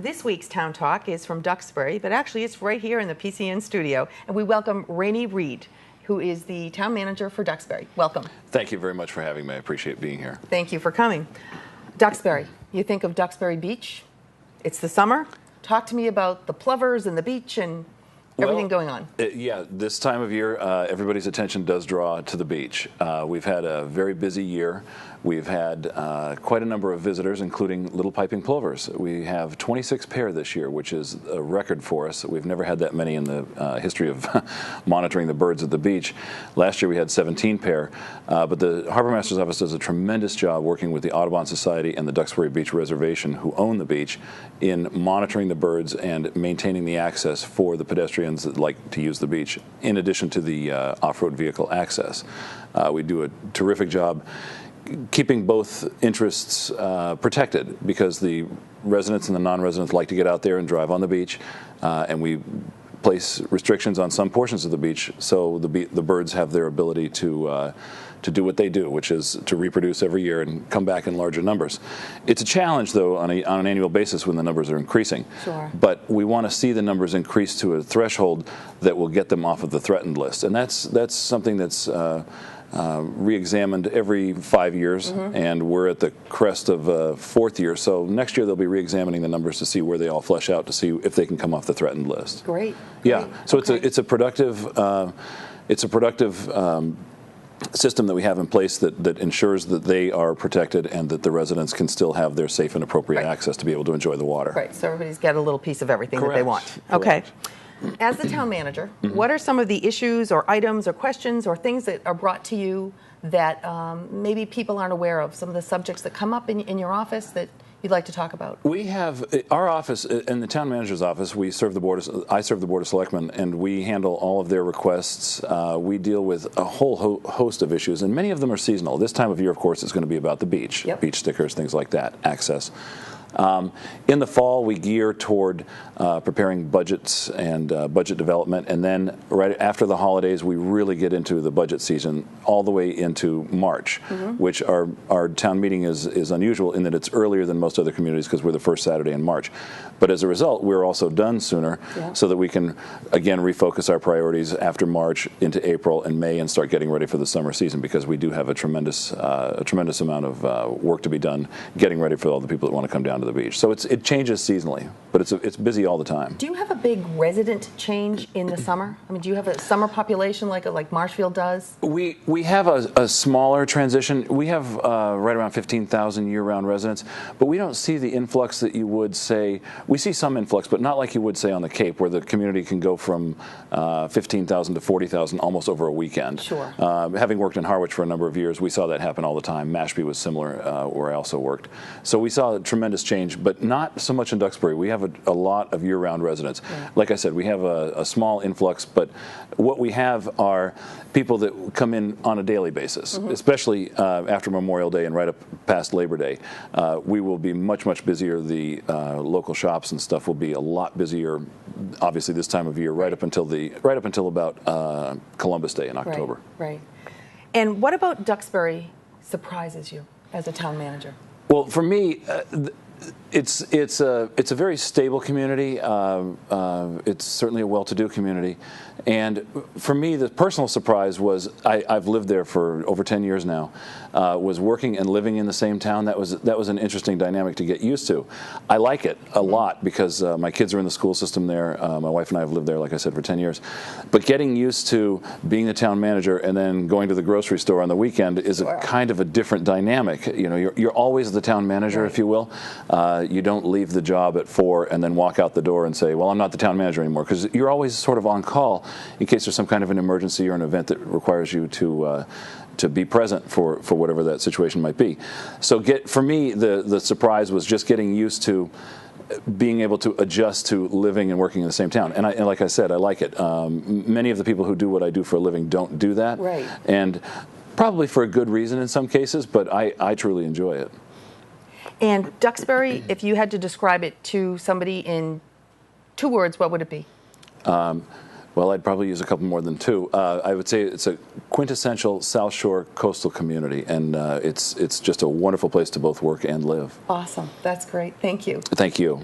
This week's Town Talk is from Duxbury, but actually it's right here in the PCN studio, and we welcome Rainey Reed, who is the town manager for Duxbury. Welcome. Thank you very much for having me. I appreciate being here. Thank you for coming. Duxbury, you think of Duxbury Beach. It's the summer. Talk to me about the plovers and the beach and everything going on. Yeah, this time of year, everybody's attention does draw to the beach. We've had a very busy year. We've had quite a number of visitors, including little piping plovers. We have 26 pair this year, which is a record for us. We've never had that many in the history of monitoring the birds at the beach. Last year we had 17 pair, but the Harbor Master's Office does a tremendous job working with the Audubon Society and the Duxbury Beach Reservation, who own the beach, in monitoring the birds and maintaining the access for the pedestrians that like to use the beach, in addition to the off-road vehicle access. We do a terrific job keeping both interests protected, because the residents and the non-residents like to get out there and drive on the beach, and we place restrictions on some portions of the beach so the birds have their ability to do what they do, which is to reproduce every year and come back in larger numbers. It's a challenge, though, on an annual basis when the numbers are increasing. Sure. But we want to see the numbers increase to a threshold that will get them off of the threatened list, and that's something that's re-examined every 5 years, and we're at the crest of fourth year. So next year they'll be re-examining the numbers to see where they all flesh out, to see if they can come off the threatened list. Great. Yeah. So okay. it's a productive system that we have in place that ensures that they are protected and that the residents can still have their safe and appropriate access to be able to enjoy the water. Right. So everybody's got a little piece of everything Correct. that they want. Correct. Okay. As the town manager, what are some of the issues or items or questions or things that are brought to you that maybe people aren't aware of, some of the subjects that come up in your office that you'd like to talk about? We have our office, in the town manager's office, I serve the Board of Selectmen, and we handle all of their requests. We deal with a whole host of issues, and many of them are seasonal. This time of year, of course, it's going to be about the beach, beach stickers, things like that, access. In the fall, we gear toward preparing budgets and budget development, and then right after the holidays, we really get into the budget season all the way into March, which our town meeting is unusual in that it's earlier than most other communities because we're the first Saturday in March. But as a result, we're also done sooner, so that we can, again, refocus our priorities after March into April and May and start getting ready for the summer season, because we do have a tremendous amount of work to be done getting ready for all the people that want to come down to the beach. So it changes seasonally, but it's busy all the time. Do you have a big resident change in the summer? I mean, do you have a summer population like Marshfield does? We have a smaller transition. We have right around 15,000 year-round residents, but we don't see the influx that you would say. We see some influx, but not like you would say on the Cape, where the community can go from 15,000 to 40,000 almost over a weekend. Sure. Having worked in Harwich for a number of years, we saw that happen all the time. Mashpee was similar, where I also worked. So we saw a tremendous change, but not so much in Duxbury. We have a lot of year-round residents. Yeah. Like I said, we have a small influx, but what we have are people that come in on a daily basis, especially after Memorial Day and right up past Labor Day. We will be much busier. The local shops and stuff will be a lot busier, obviously this time of year, right up until about Columbus Day in October. Right. And what about Duxbury surprises you as a town manager? Well, for me, it's a very stable community. It's certainly a well-to-do community, and for me, the personal surprise was I've lived there for over 10 years now. Was working and living in the same town. That was an interesting dynamic to get used to. I like it a lot because my kids are in the school system there. My wife and I have lived there, like I said, for 10 years. But getting used to being the town manager and then going to the grocery store on the weekend is a kind of a different dynamic. You know, you're always the town manager, if you will. You don't leave the job at 4 and then walk out the door and say, well, I'm not the town manager anymore, because you're always sort of on call in case there's some kind of an emergency or an event that requires you to be present for whatever that situation might be. So for me, the surprise was just getting used to being able to adjust to living and working in the same town. And like I said, I like it. Many of the people who do what I do for a living don't do that. Right. And probably for a good reason in some cases, but I truly enjoy it. And Duxbury, if you had to describe it to somebody in 2 words, what would it be? Well, I'd probably use a couple more than 2. I would say it's a quintessential South Shore coastal community, and it's just a wonderful place to both work and live. Awesome. That's great. Thank you. Thank you.